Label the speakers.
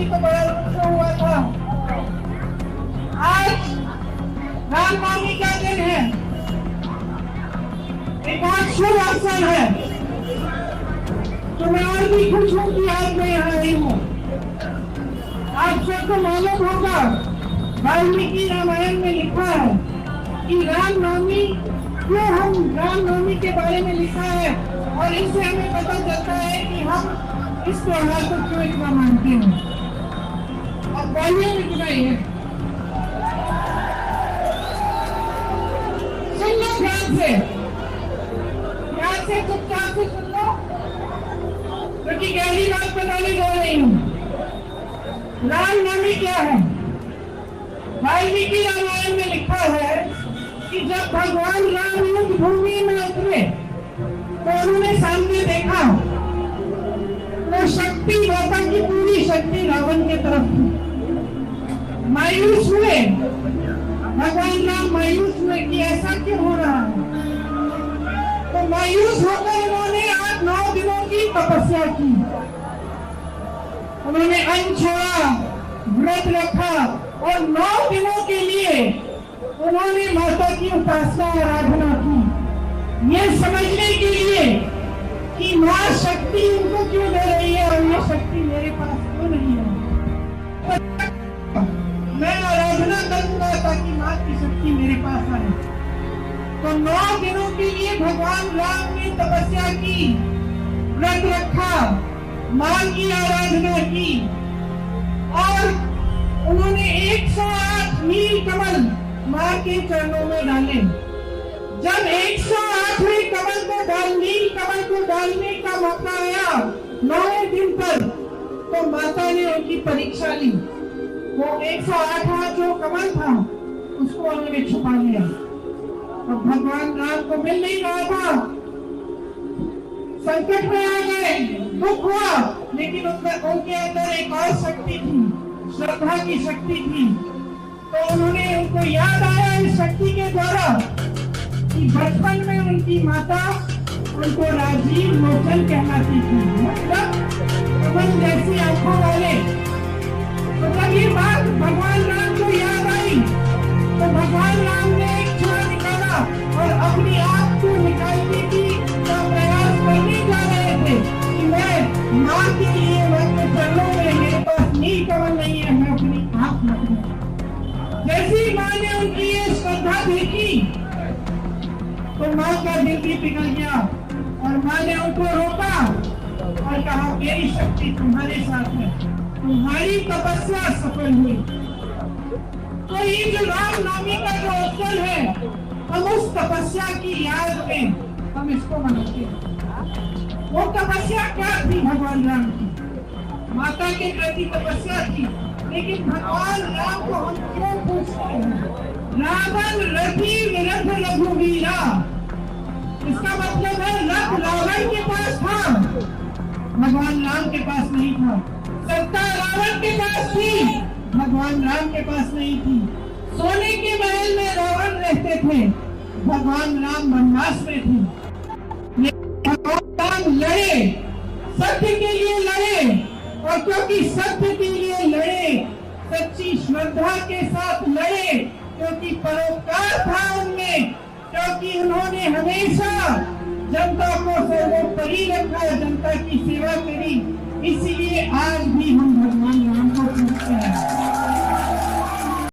Speaker 1: एकादशी तो बड़ा उत्सव हुआ था। आज रामनवमी का दिन है, एक बहुत शुभ अवसर है। तो मैं और भी खुश हूँ कि आज मैं यहाँ आई हूँ। आप सबको मालूम होगा, वाल्मीकि रामायण में लिखा है कि रामनवमी क्यों हम रामनवमी के बारे में लिखा है, और इससे हमें पता चलता है कि हम इस त्योहार को क्यों इतना मानते हैं। अब बोलिए इतना ही है, सुन लो ध्यान से चुपचाप से सुन लो, क्योंकि गहरी बात बताने जा रही हूँ। रामनवमी क्या है? वाल्मीकि रामायण में लिखा है कि जब भगवान राम युद्ध भूमि में उतरे तो उन्होंने सामने देखा तो शक्ति, माता की पूरी शक्ति रावण के तरफ थी। मायूस हुए भगवान राम, मायूस हुए कि ऐसा क्यों हो रहा है। तो मायूस होकर उन्होंने आज 9 दिनों की तपस्या की। उन्होंने अन्न छोड़ा, व्रत रखा और 9 दिनों के लिए उन्होंने माता की उपासना आराधना की, ये समझने के लिए कि माँ शक्ति उनको क्यों दे रही है और ये शक्ति मेरे पास क्यों नहीं है। मैं आराधना करूंगा ताकि माँ की शक्ति मेरे पास आए। तो 9 दिनों के लिए भगवान राम ने तपस्या की, व्रत रखा, माँ की आराधना की और उन्होंने 108 नील कमल माँ के चरणों में डाले। जब 108वें कमल को नील कमल को डालने का मौका आया 9वें दिन पर, तो माता ने उनकी परीक्षा ली। वो 108वां जो कमल था उसको उन्होंने छुपा लिया। तो भगवान राम को मिल नहीं रहा था, संकट में आ गए, दुख हुआ, लेकिन उनके अंदर एक और शक्ति थी, श्रद्धा की शक्ति थी। तो उन्होंने उनको याद आया इस शक्ति के द्वारा कि बचपन में उनकी माता उनको राजीव लोचन कहलाती थी, मतलब पवन जैसी आंखों वाले। तो जब ये बात भगवान राम को याद आई तो भगवान राम ने एक छुरा निकाला और अपनी आंख को निकालने की प्रयास करने जा रहे थे कि मैं माँ के लिए चरणों में, मेरे पास नील कमल नहीं है, मैं अपनी आंख लगा। जैसी माँ ने उनकी ये श्रद्धा देखी तो माँ का दिल भी पिघल गया और माँ ने उनको रोका और कहा मेरी शक्ति तुम्हारे साथ है, तुम्हारी तपस्या सफल हुई। तो ये जो रामनवमी का जो अवसर है, हम उस तपस्या की याद में हम इसको मनाते हैं। वो तपस्या क्या थी भगवान राम की? माता के प्रति तपस्या थी। लेकिन भगवान राम को हम क्यों पूछते हैं? रावण रथी विरथ रघुवीरा, इसका मतलब है रथ रावण के पास था, भगवान राम के पास नहीं था। सत्ता रावण के पास थी, भगवान राम के पास नहीं थी। सोने के महल में रावण रहते थे, भगवान राम वनवास में थे। भगवान राम लड़े, सत्य के लिए लड़े, और क्योंकि सत्य के लिए लड़े, सच्ची श्रद्धा के साथ लड़े, क्योंकि परोपकार था उनमें, क्योंकि उन्होंने हमेशा जनता को सर्वोपरि रखा, जनता की सेवा करी, इसलिए आज भी हम भगवान